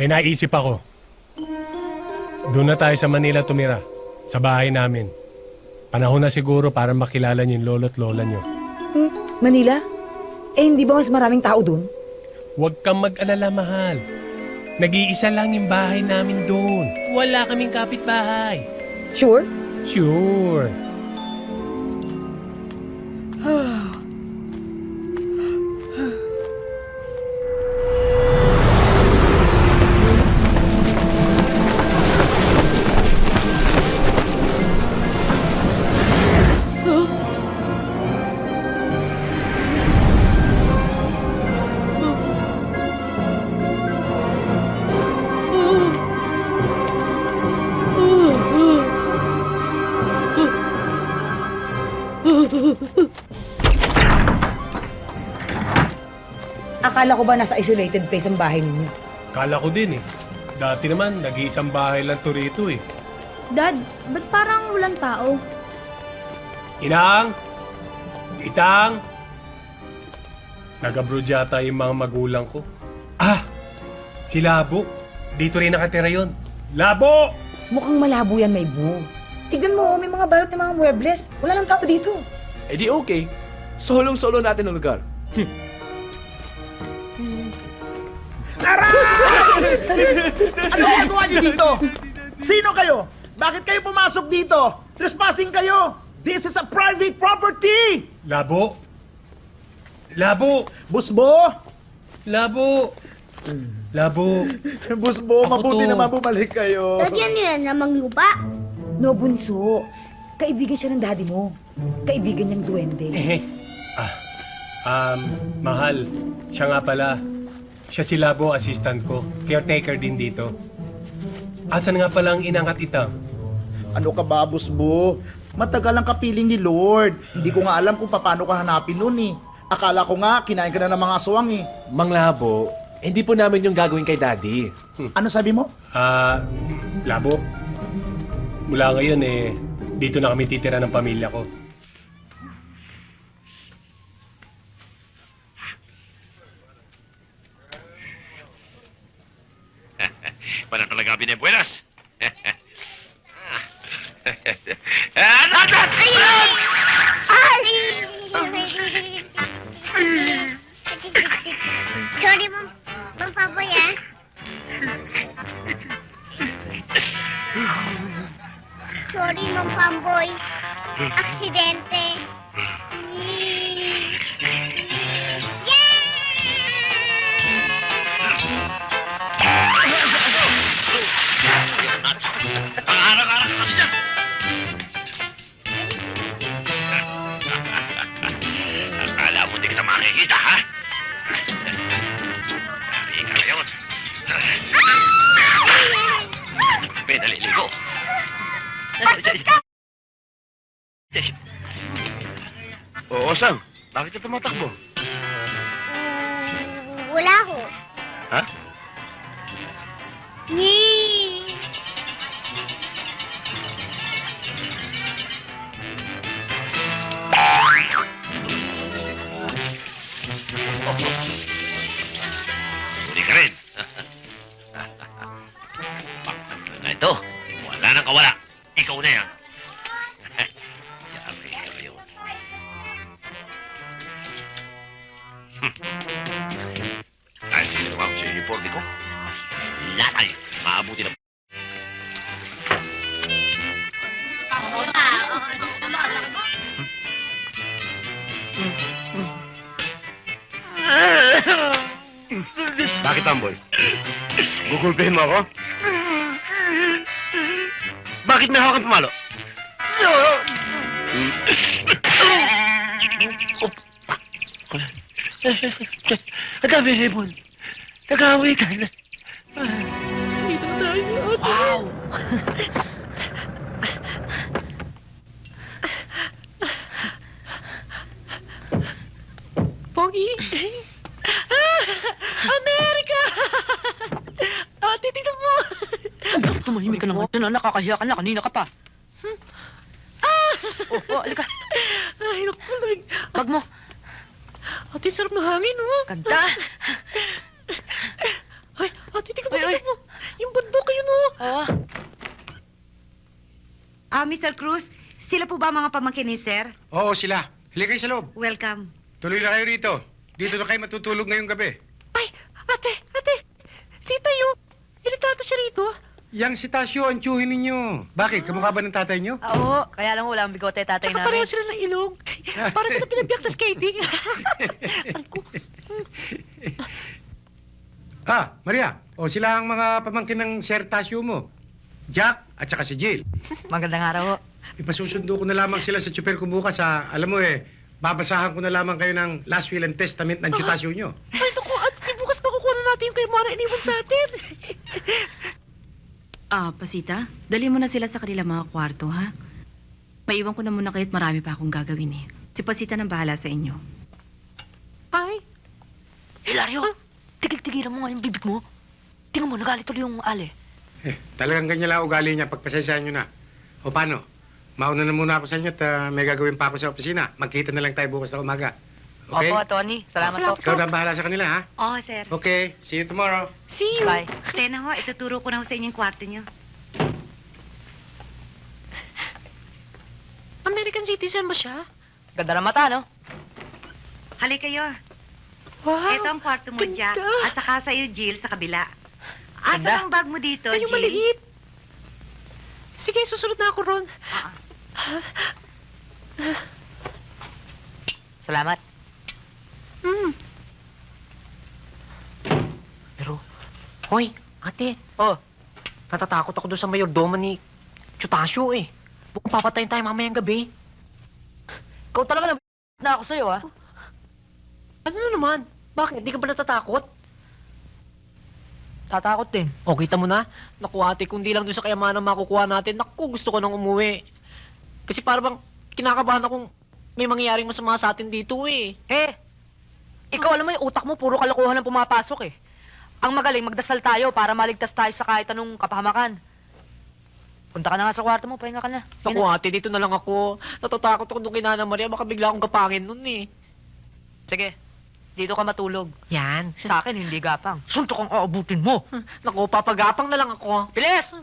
May naisip ako. Doon na tayo sa Manila tumira. Sa bahay namin. Panahon na siguro para makilala niyo yung lolo't lola niyo. Manila? Eh, hindi ba mas maraming tao dun? Huwag kang mag-alala, mahal. Nag-iisa lang yung bahay namin doon. Wala kaming kapitbahay. Sure? Sure. Akala ko ba nasa isolated place ang bahay ninyo? Kala ko din eh. Dati naman, nag-iisang bahay lang to rito eh. Dad, ba't parang walang tao? Inang! Itang! Nag-abroad yata yung mga magulang ko. Ah! Si Labo. Dito rin nakatira yun. Labo! Mukhang malabo yan, may bu. Tignan mo, may mga balot ng mga muebles. Wala lang tao dito. Eh di okay. Solong-solo natin ang lugar. Ano ginagawa niyo dito? Sino kayo? Bakit kayo pumasok dito? Trespassing kayo! This is a private property! Labo! Labo! Busbo! Labo! Labo! Busbo, Ako mabuti to. naman bumalik kayo. Dad, yan namang lupa. No, bunso. Kaibigan siya ng daddy mo. Kaibigan niyang duwende. Mahal. Siya nga pala. Siya si Labo, assistant ko. Caretaker din dito. Asan nga pala ang inang at itang? Ano ka ba, Busbo? Matagal ang kapiling ni Lord. Hindi ko nga alam kung paano ka hanapin nun eh. Akala ko nga, kinain ka na ng mga aswang eh. Mang Labo, hindi po namin yung gagawin kay Daddy. Ano sabi mo? Labo. Mula ngayon dito na kami titira ng pamilya ko. Para talaga binebuenas. Sorry, Mang Paboy, ah. Sorry, Mang Pamboy. Aksidente. Ang arak-arak kasi dyan. Akala mo di kita makikita, ha? Ika na yun. Pinaliligo. Oo, Sam. Bakit ka tumatakbo? Wala ko. Ha? Ni. Huli ka rin. Ito, wala nang kawala. Ikaw na yan. Yari ka ngayon. Dahil sinuwa ko sa uniforme ko, lahat ay maabuti na. Bakit, Tamboy? Gugulpihin mo ako? Bakit may hawak ang pamalo? Ang dami, Hebon. Nag-aawitan. Dito tayo. Wow! Pogi! Amerika! Titignan mo! Tumahimik ka naman dyan, nakakahiya ka na, kanina ka pa. Alika. Ay, naku, lamig. Bag mo. Ate, sarap ng hangin, oh. Ganda. Ay, ate, tignan mo, Uy, uy. tignan mo. Mr. Cruz, sila po ba mga pamangkin ni Sir? Oo, sila. Halika kayo sa loob. Welcome. Tuloy na kayo rito. Dito na kayo matutulog ngayong gabi. Ay, ate. Si Tayo. Ilitato siya rito. Yang si Tasyo, ang tsuhin ninyo. Bakit? Kamukha ba ng tatay nyo? Oo, kaya lang wala ang bigote tatay Tsaka namin. pareho sila ng ilong. Para sila pinagbiyak na skating. Maria. O, sila ang mga pamangkin ng Sir Tasyo mo. Jack at saka si Jill. Magandang araw ho. Ipasusundo ko na lamang sila sa tsuper ko bukas alam mo babasahan ko na lamang kayo ng last will and testament ng Tasyo nyo. Ay, naku, ate, bukas makukuha na natin yung kay Mara iniwan sa atin. Pasita, dali mo na sila sa kanila mga kwarto, ha? Maiwan ko na muna kayo't marami pa akong gagawin eh. Si Pasita nang bahala sa inyo. Ay, Hilario, tigil-tigilan mo nga yung bibig mo. Tingnan mo, nagalit tuloy yung ale. Talagang ganyan lang ugali niya. Pagpasensyahan nyo na. O paano? Mauna na muna ako sa inyo at may gagawin pa ako sa opisina. Magkita na lang tayo bukas na umaga. Okay? Opo, Tony. Salamat po. Ikaw na ang bahala sa kanila, ha? Oo, Sir. Okay. See you tomorrow. see you. Bye. Tena ho, ituturo ko na ho sa inyong kwarto niyo. American citizen ba siya? Ganda ng mata, no? Halika kayo. Wow. Ito ang kwarto mo, Jack. ganda. At saka sa'yo, Jill, sa kabila. Asa Ganda. ang bag mo dito, Ay, yung Jill? maliit. Sige, susunod na ako ron. Salamat. Pero, hoy, ate, Oh, natatakot ako doon sa mayordoma ni Chutasyo eh. Bukong papatayin tayo mamayang gabi. ikaw talaga na ako sa'yo, ha? Ano na naman? Bakit? Di ka ba natatakot? Tatakot din. O, kita mo na? Naku, ate, kung di lang doon sa kayamanan makukuha natin, naku, gusto ko nang umuwi. Kasi para bang kinakabahan akong may mangyayaring masama sa atin dito eh. Ikaw alam mo yung utak mo, puro kalokohan ang pumapasok eh. Ang magaling, magdasal tayo para maligtas tayo sa kahit anong kapahamakan. Punta ka na nga sa kwarto mo, pahinga ka na. Naku, ate, dito na lang ako. Natatakot ako doon kay Nana Maria, baka bigla akong gapangin nun eh. Sige, dito ka matulog. Yan. Sa akin, hindi gapang. Suntok ang aabutin mo. Naku, papagapang na lang ako. Bilis!